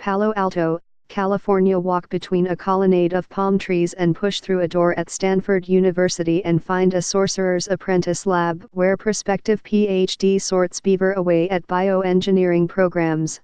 Palo Alto, California. Walk between a colonnade of palm trees and push through a door at Stanford University and find a sorcerer's apprentice lab where prospective PhD sorts beaver away at bioengineering programs.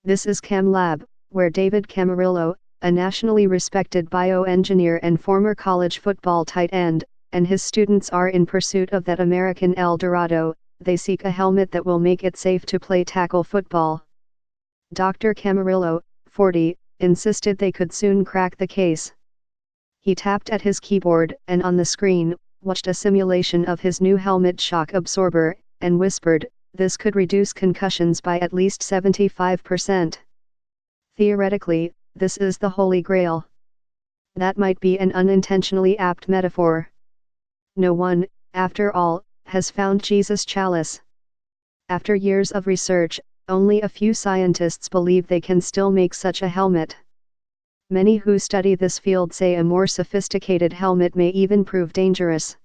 This is Chem Lab, where David Camarillo, a nationally respected bioengineer and former college football tight end, and his students are in pursuit of that American El Dorado. They seek a helmet that will make it safe to play tackle football. Dr. Camarillo, 40, insisted they could soon crack the case. He tapped at his keyboard and on the screen, watched a simulation of his new helmet shock absorber, and whispered, "This could reduce concussions by at least 75%. Theoretically, this is the Holy Grail." That might be an unintentionally apt metaphor. No one, after all, has found Jesus' chalice. After years of research, only a few scientists believe they can still make such a helmet. Many who study this field say a more sophisticated helmet may even prove dangerous.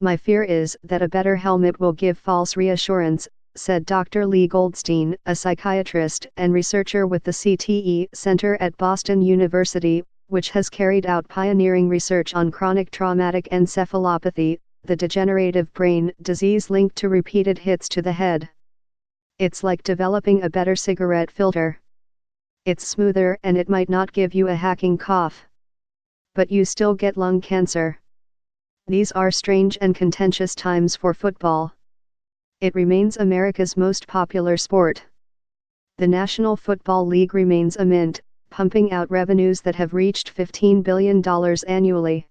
"My fear is that a better helmet will give false reassurance," said Dr. Lee Goldstein, a psychiatrist and researcher with the CTE Center at Boston University, which has carried out pioneering research on chronic traumatic encephalopathy, the degenerative brain disease linked to repeated hits to the head. "It's like developing a better cigarette filter. It's smoother and it might not give you a hacking cough. But you still get lung cancer." These are strange and contentious times for football. It remains America's most popular sport. The National Football League remains a mint, pumping out revenues that have reached $15 billion annually.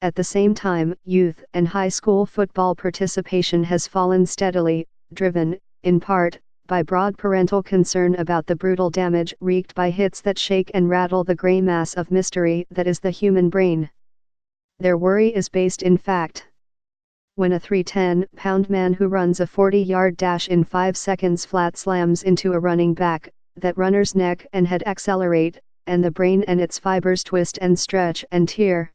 At the same time, youth and high school football participation has fallen steadily, driven, in part, by broad parental concern about the brutal damage wreaked by hits that shake and rattle the gray mass of mystery that is the human brain. Their worry is based in fact. When a 310-pound man who runs a 40-yard dash in 5 seconds flat slams into a running back, that runner's neck and head accelerate, and the brain and its fibers twist and stretch and tear.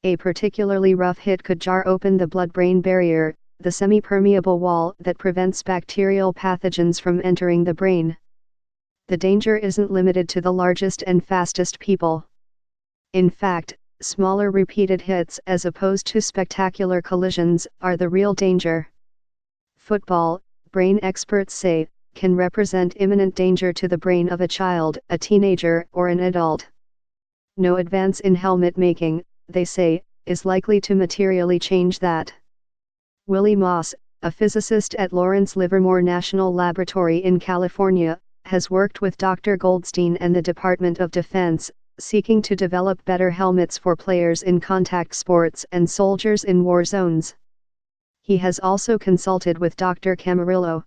A particularly rough hit could jar open the blood-brain barrier, the semi-permeable wall that prevents bacterial pathogens from entering the brain. The danger isn't limited to the largest and fastest people. In fact, smaller repeated hits as opposed to spectacular collisions are the real danger. Football, brain experts say, can represent imminent danger to the brain of a child, a teenager, or an adult. No advance in helmet making, they say, is likely to materially change that. Willie Moss, a physicist at Lawrence Livermore National Laboratory in California, has worked with Dr. Goldstein and the Department of Defense, seeking to develop better helmets for players in contact sports and soldiers in war zones. He has also consulted with Dr. Camarillo.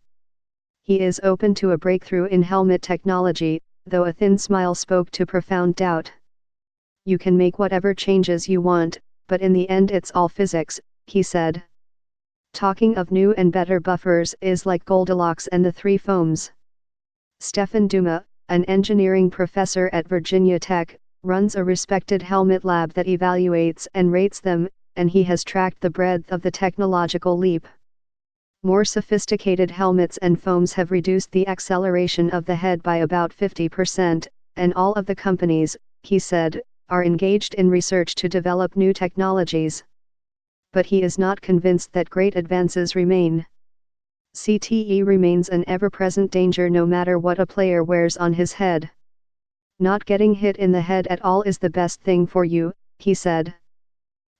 He is open to a breakthrough in helmet technology, though a thin smile spoke to profound doubt. "You can make whatever changes you want, but in the end it's all physics," he said. Talking of new and better buffers is like Goldilocks and the three foams. Stefan Duma, an engineering professor at Virginia Tech, runs a respected helmet lab that evaluates and rates them, and he has tracked the breadth of the technological leap. More sophisticated helmets and foams have reduced the acceleration of the head by about 50%, and all of the companies, he said, are engaged in research to develop new technologies. But he is not convinced that great advances remain. CTE remains an ever-present danger no matter what a player wears on his head. "Not getting hit in the head at all is the best thing for you," he said.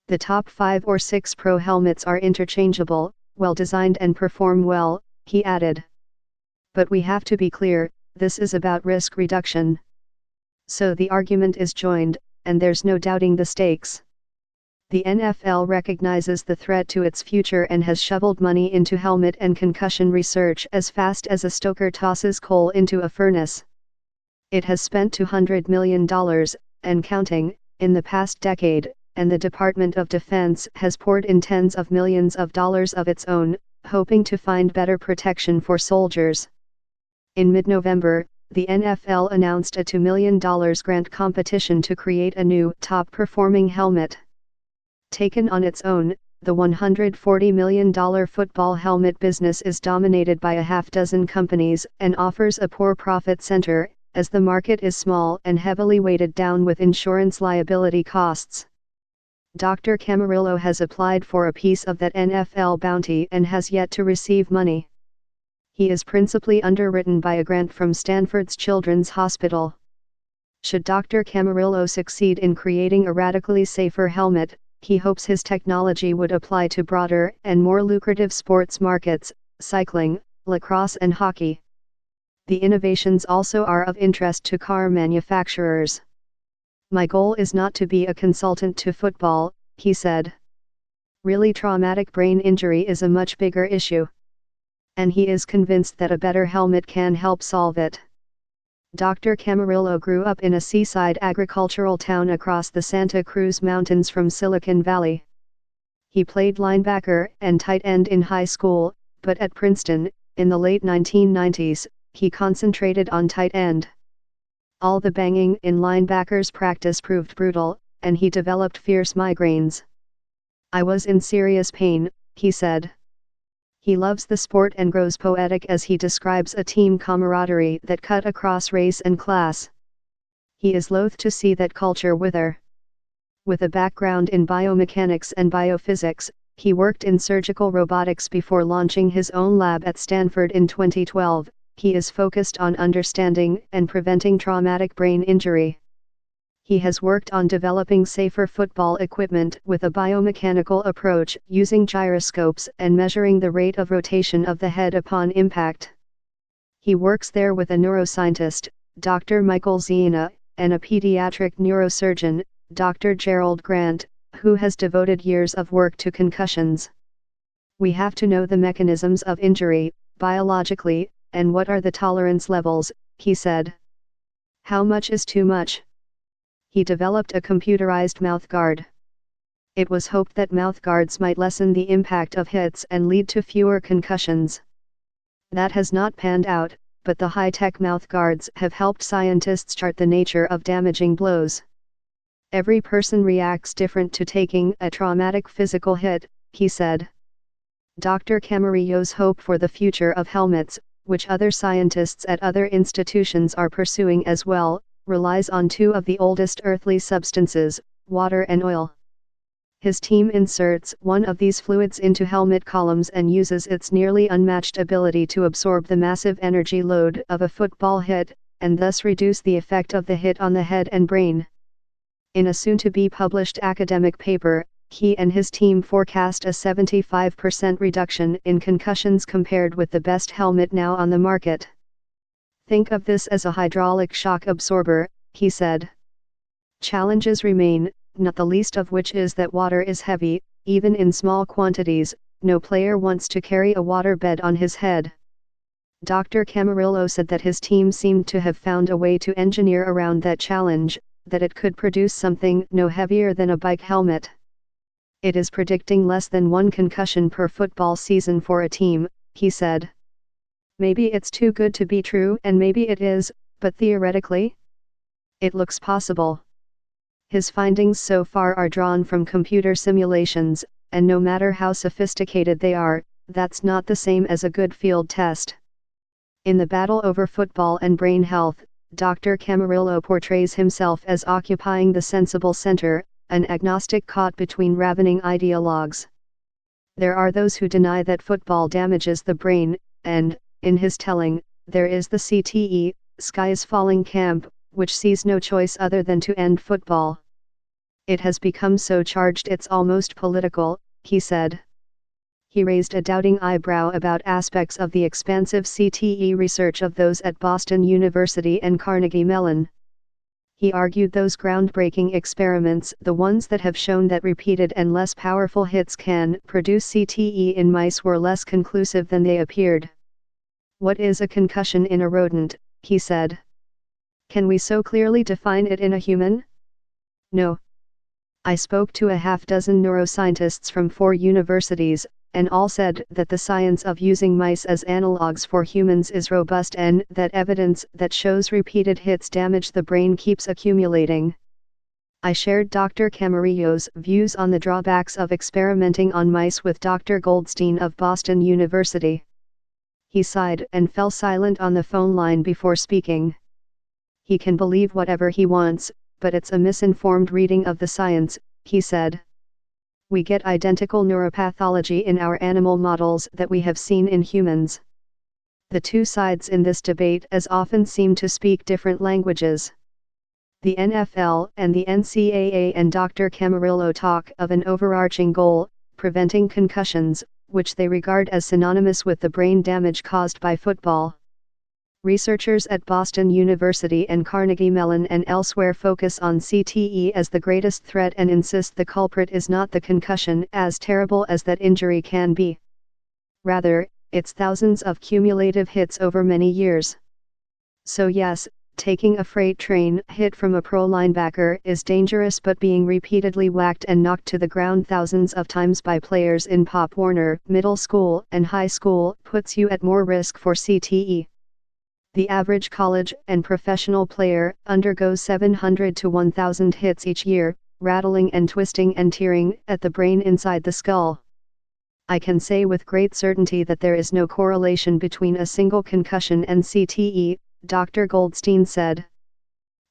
The top 5 or 6 pro helmets are interchangeable, well-designed and perform well, he added. "But we have to be clear, this is about risk reduction. So the argument is joined, and there's no doubting the stakes. The NFL recognizes the threat to its future and has shoveled money into helmet and concussion research as fast as a stoker tosses coal into a furnace. It has spent $200 million, and counting, in the past decade, and the Department of Defense has poured in tens of millions of dollars of its own, hoping to find better protection for soldiers. In mid-November, the NFL announced a $2 million grant competition to create a new, top-performing helmet. Taken on its own, the $140 million football helmet business is dominated by a half-dozen companies and offers a poor profit center, as the market is small and heavily weighted down with insurance liability costs. Dr. Camarillo has applied for a piece of that NFL bounty and has yet to receive money. He is principally underwritten by a grant from Stanford's Children's Hospital. Should Dr. Camarillo succeed in creating a radically safer helmet, he hopes his technology would apply to broader and more lucrative sports markets, cycling, lacrosse and hockey. The innovations also are of interest to car manufacturers. "My goal is not to be a consultant to football," he said. "Really, traumatic brain injury is a much bigger issue. And he is convinced that a better helmet can help solve it." Dr. Camarillo grew up in a seaside agricultural town across the Santa Cruz Mountains from Silicon Valley. He played linebacker and tight end in high school, but at Princeton, in the late 1990s, he concentrated on tight end. All the banging in linebackers practice proved brutal, and he developed fierce migraines. "I was in serious pain," he said. He loves the sport and grows poetic as he describes a team camaraderie that cut across race and class. He is loath to see that culture wither. With a background in biomechanics and biophysics, he worked in surgical robotics before launching his own lab at Stanford in 2012. He is focused on understanding and preventing traumatic brain injury. He has worked on developing safer football equipment with a biomechanical approach, using gyroscopes and measuring the rate of rotation of the head upon impact. He works there with a neuroscientist, Dr. Michael Ziena, and a pediatric neurosurgeon, Dr. Gerald Grant, who has devoted years of work to concussions. "We have to know the mechanisms of injury, biologically, and what are the tolerance levels," he said. "How much is too much?" He developed a computerized mouthguard. It was hoped that mouthguards might lessen the impact of hits and lead to fewer concussions. That has not panned out, but the high-tech mouthguards have helped scientists chart the nature of damaging blows. "Every person reacts different to taking a traumatic physical hit," he said. Dr. Camarillo's hope for the future of helmets, which other scientists at other institutions are pursuing as well, relies on two of the oldest earthly substances, water and oil. His team inserts one of these fluids into helmet columns and uses its nearly unmatched ability to absorb the massive energy load of a football hit, and thus reduce the effect of the hit on the head and brain. In a soon-to-be published academic paper, he and his team forecast a 75% reduction in concussions compared with the best helmet now on the market. "Think of this as a hydraulic shock absorber," he said. "Challenges remain, not the least of which is that water is heavy, even in small quantities. No player wants to carry a waterbed on his head." Dr. Camarillo said that his team seemed to have found a way to engineer around that challenge, that it could produce something no heavier than a bike helmet. "It is predicting less than one concussion per football season for a team," he said. "Maybe it's too good to be true, and maybe it is, but theoretically, it looks possible." His findings so far are drawn from computer simulations, and no matter how sophisticated they are, that's not the same as a good field test. In the battle over football and brain health, Dr. Camarillo portrays himself as occupying the sensible center, an agnostic caught between ravening ideologues. There are those who deny that football damages the brain, and, in his telling, there is the CTE, Sky is Falling camp, which sees no choice other than to end football. "It has become so charged it's almost political," he said. He raised a doubting eyebrow about aspects of the expansive CTE research of those at Boston University and Carnegie Mellon. He argued those groundbreaking experiments, the ones that have shown that repeated and less powerful hits can produce CTE in mice, were less conclusive than they appeared. "What is a concussion in a rodent?" he said. "Can we so clearly define it in a human? No. I spoke to a half-dozen neuroscientists from 4 universities, and all said that the science of using mice as analogs for humans is robust and that evidence that shows repeated hits damage the brain keeps accumulating." I shared Dr. Camarillo's views on the drawbacks of experimenting on mice with Dr. Goldstein of Boston University. He sighed and fell silent on the phone line before speaking. He can believe whatever he wants, but it's a misinformed reading of the science, he said. We get identical neuropathology in our animal models that we have seen in humans. The two sides in this debate as often seem to speak different languages. The NFL and the NCAA and Dr. Camarillo talk of an overarching goal, preventing concussions, which they regard as synonymous with the brain damage caused by football. Researchers at Boston University and Carnegie Mellon and elsewhere focus on CTE as the greatest threat and insist the culprit is not the concussion, as terrible as that injury can be. Rather, it's thousands of cumulative hits over many years. So yes, taking a freight train hit from a pro linebacker is dangerous, but being repeatedly whacked and knocked to the ground thousands of times by players in Pop Warner Middle School and High School puts you at more risk for CTE. The average college and professional player undergoes 700 to 1,000 hits each year, rattling and twisting and tearing at the brain inside the skull. I can say with great certainty that there is no correlation between a single concussion and CTE, Dr. Goldstein said.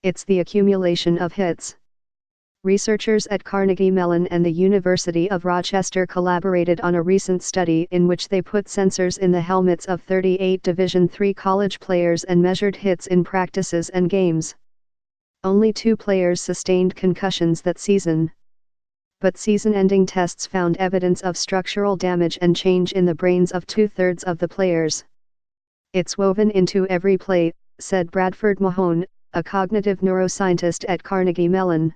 It's the accumulation of hits. Researchers at Carnegie Mellon and the University of Rochester collaborated on a recent study in which they put sensors in the helmets of 38 Division III college players and measured hits in practices and games. Only 2 players sustained concussions that season. But season-ending tests found evidence of structural damage and change in the brains of 2/3 of the players. It's woven into every play, said Bradford Mahone, a cognitive neuroscientist at Carnegie Mellon.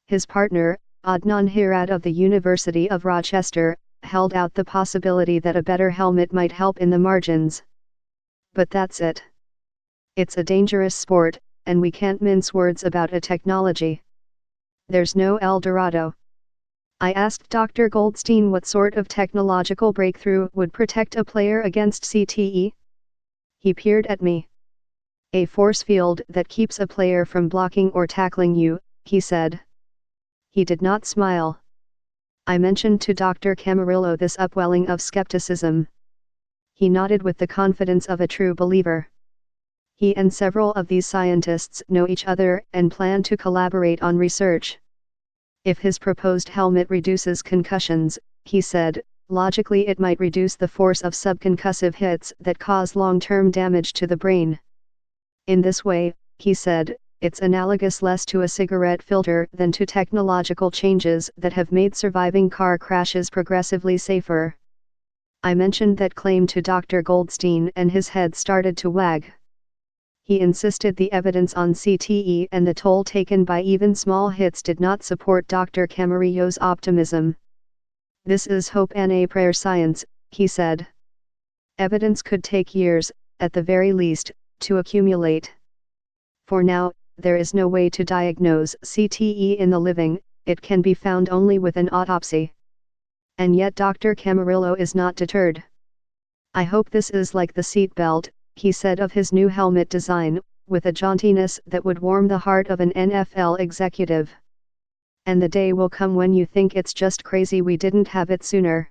His partner, Adnan Hirad of the University of Rochester, held out the possibility that a better helmet might help in the margins. But that's it. It's a dangerous sport, and we can't mince words about a technology. There's no El Dorado. I asked Dr. Goldstein what sort of technological breakthrough would protect a player against CTE. He peered at me. A force field that keeps a player from blocking or tackling you, he said. He did not smile. I mentioned to Dr. Camarillo this upwelling of skepticism. He nodded with the confidence of a true believer. He and several of these scientists know each other and plan to collaborate on research. If his proposed helmet reduces concussions, he said, logically it might reduce the force of subconcussive hits that cause long-term damage to the brain. In this way, he said, it's analogous less to a cigarette filter than to technological changes that have made surviving car crashes progressively safer. I mentioned that claim to Dr. Goldstein and his head started to wag. He insisted the evidence on CTE and the toll taken by even small hits did not support Dr. Camarillo's optimism. This is hope and a prayer science, he said. Evidence could take years, at the very least, to accumulate. For now, there is no way to diagnose CTE in the living, it can be found only with an autopsy. And yet Dr. Camarillo is not deterred. I hope this is like the seat belt, he said of his new helmet design, with a jauntiness that would warm the heart of an NFL executive. And the day will come when you think it's just crazy we didn't have it sooner.